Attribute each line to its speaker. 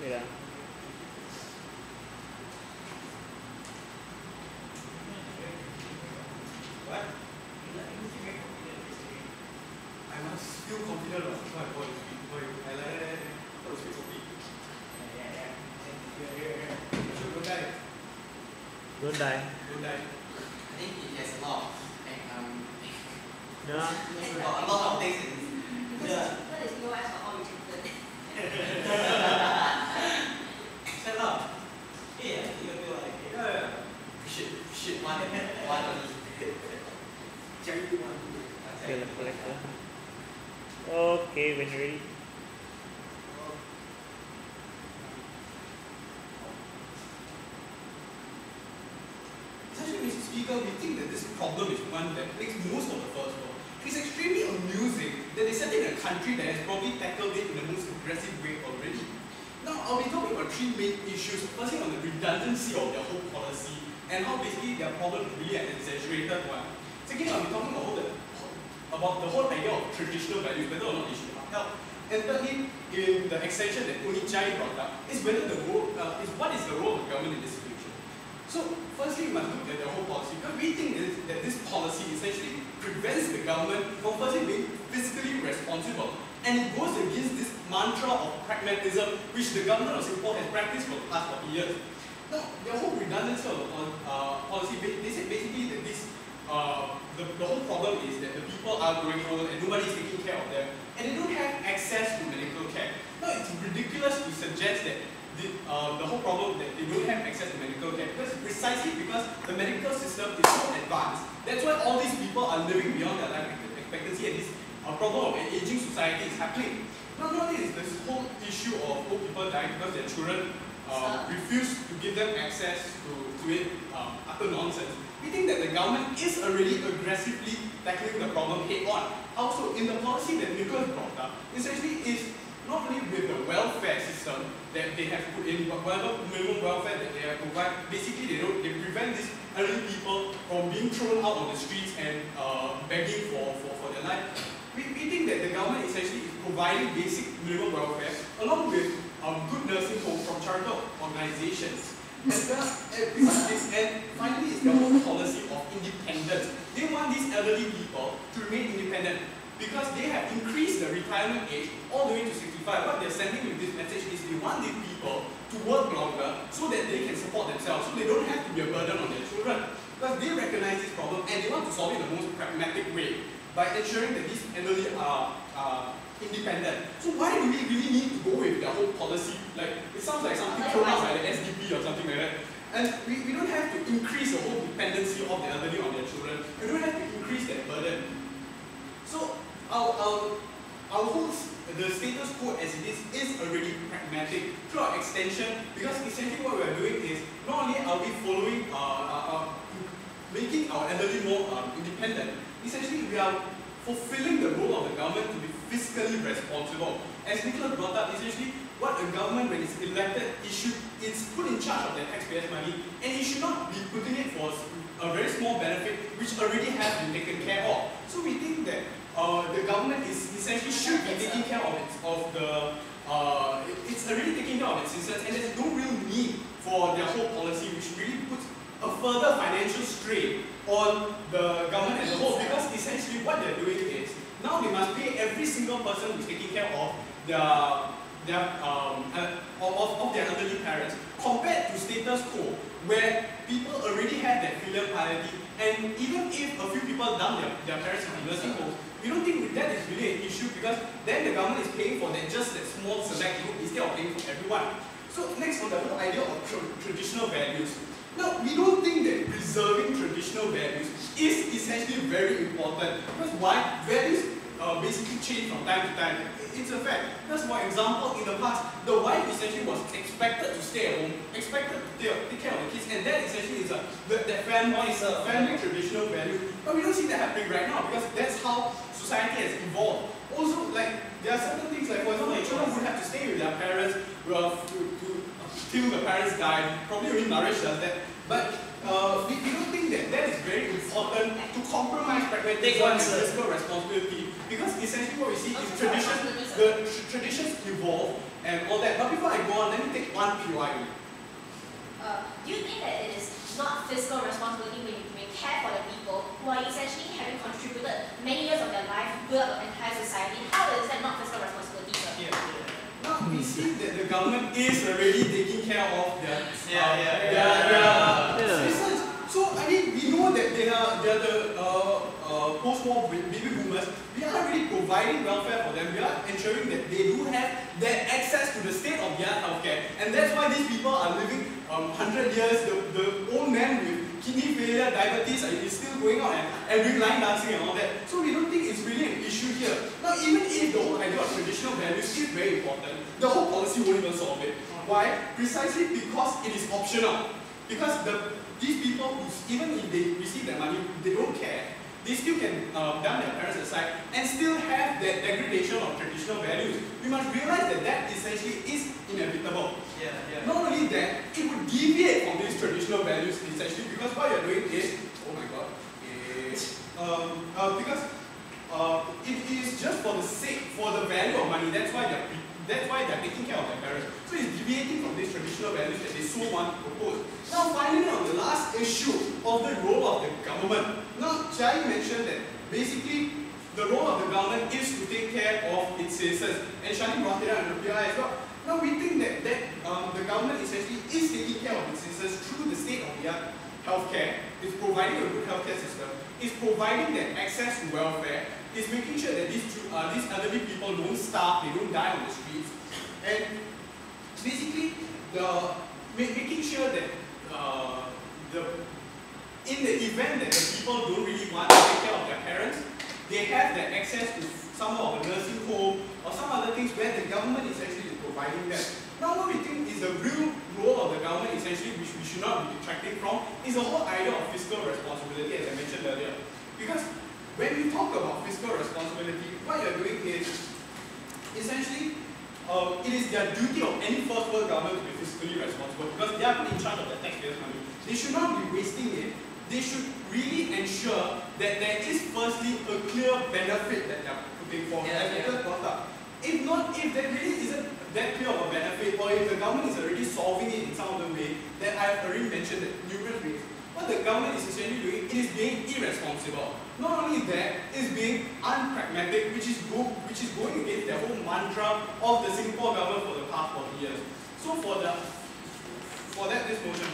Speaker 1: Yeah.
Speaker 2: What? I must feel confident of my voice. I like that. How to speak coffee? Sure, don't die.
Speaker 1: Don't die.
Speaker 2: Don't die.
Speaker 3: I think it has a lot of
Speaker 1: Yeah.
Speaker 3: a lot of things.
Speaker 4: What is POS for all rejected?
Speaker 3: Shut up. Yeah, you feel like
Speaker 2: Yeah. Shit.
Speaker 3: one only.
Speaker 2: Charity one.
Speaker 1: Bill collector. Okay, when you're ready.
Speaker 2: Essentially, Mr. Speaker, we think that this problem is one that makes most of the first world. It's extremely amusing that they set in a country that has probably tackled it in the most aggressive way already. Now, I'll be talking about three main issues. Firstly, on the redundancy of their whole policy and how basically their problem is really an exaggerated one. Secondly, I'll be talking about the whole idea of traditional values, whether or not they should be upheld. And thirdly, in the extension that Unichai brought up, is whether what is the role of the government in this situation. So, firstly, we must look at the whole policy, because we think that this policy essentially prevents the government from firstly being fiscally responsible. And it goes against this mantra of pragmatism, which the government of Singapore has practiced for the past 40 years. Now, the whole redundancy of the policy, they said basically that the whole problem is that the people are growing old and nobody is taking care of them, and they don't have access to medical care. Now, it's ridiculous to suggest that the whole problem that they don't have access to medical care, precisely because the medical system is so advanced. That's why all these people are living beyond their life expectancy, and this problem of an aging society is happening. Not only is this whole issue of old people dying because their children refuse to give them access to it utter nonsense. We think that the government is already aggressively tackling the problem head on. Also, in the policy that Nicholas brought up, essentially is not only with the welfare system that they have put in, but whatever minimum welfare that they have provided, basically they prevent these elderly people from being thrown out on the streets and begging for their life. We think that the government essentially is providing basic minimum welfare along with good nursing homes from charitable organizations. And finally, it's the whole policy of independence. They want these elderly people to remain independent because they have increased the retirement age all the way to 65. What they're sending with this message is they want these people to work longer so that they can support themselves, so they don't have to be a burden on their children. Because they recognize this problem and they want to solve it in the most pragmatic way by ensuring that these elderly are independent. So why do we really need to go with their whole policy? Like, it sounds like something thrown out by the SDP or something like that. And we don't have to increase the whole dependency of the elderly on their children. We don't have to increase that burden. So our whole the status quo as it is already pragmatic through our extension, because essentially what we are doing is not only are we following making our elderly more independent, essentially we are fulfilling the role of the government to be fiscally responsible. As Nicholas brought up, essentially what a government, when it's elected, it's put in charge of their taxpayers' money, and it should not be putting it for a very small benefit which already has been taken care of. So we think that the government is essentially should be taking care of it's already taking care of its citizens, and there's no real need for their whole policy, which really puts a further financial strain on the government as a whole, because essentially what they're doing is now they must pay every single person who's taking care of their elderly parents, compared to status quo where people already have that filial piety, and even if a few people dump their parents in nursing homes, we don't think that is really an issue, because then the government is paying for just that small select group instead of paying for everyone. So next, on the whole idea of traditional values. Now, we don't think that preserving traditional values is essentially very important, because why? Values basically change from time to time. It's a fact. Because, for example, in the past, the wife essentially was expected to stay at home, expected to take care of the kids, and that essentially is that family traditional value. But we don't see that happening right now, because that's how society has evolved. Also, like, there are certain things, like, for example, children would have to stay with their parents till the parents die. Probably only marriage does that. But we don't think that is very important to compromise pragmatism and fiscal responsibility, because essentially what we see is traditions evolve. involved and all that. But before I go on, let me take one POI.
Speaker 4: Do you think that it is not fiscal responsibility when you care for the people who are essentially having contributed many years of their life to build up the entire society? How is that not fiscal responsibility, sir?
Speaker 2: Now we see that the government is already taking care of their research. So I mean, we know that they are the post-war baby boomers. We are already providing welfare for them. We are ensuring that they do have that access to the state-of-the-art healthcare, and that's why these people are living 100 years. The old man with kidney failure, diabetes is still going on and doing line dancing and all that. So we don't think it's really an issue here. Now, even if the whole idea of traditional values is very important, the whole policy won't even solve it. Why? Precisely because it is optional. Because these people, who, even if they receive their money, they don't care. They still can dump their parents aside and still have that degradation of traditional values. We must realize that that essentially is inevitable. Not only that, it would deviate from these traditional values essentially because what you're doing is, oh my god, because it is just for the sake, for the value of money. That's why they're taking care of their parents. So it's deviating from these traditional values that they so want to propose. Now finally on the last issue of the role of the government. Now Chai mentioned that basically the role of the government is to take care of its citizens, and Shani brought it up in the PI as well. Now we think that the government essentially is taking care of its citizens through the state-of-the-art healthcare, is providing a good healthcare system, is providing them access to welfare, is making sure that these elderly people don't starve, they don't die on the streets, and basically making sure that in the event that the people don't really want to take care of their parents, they have that access to some of a nursing home or some other things where the government is actually providing them. Now what we think is the real role of the government essentially, which we should not be detracting from, is the whole idea of fiscal responsibility, as I mentioned earlier. Because when we talk about fiscal responsibility, what you're doing is essentially it is their duty of any first world government to be fiscally responsible because they are in charge of the taxpayers' money. They should not be wasting it. They should really ensure that there is firstly a clear benefit that they are putting forward. If not, if there really isn't that clear of a benefit, or if the government is already solving it in some other way, that I have already mentioned that numerous ways, what the government is essentially doing, it is being irresponsible. Not only that, it's being unpragmatic, which is going against their whole mantra of the Singapore government for the past 40 years. So for that, this motion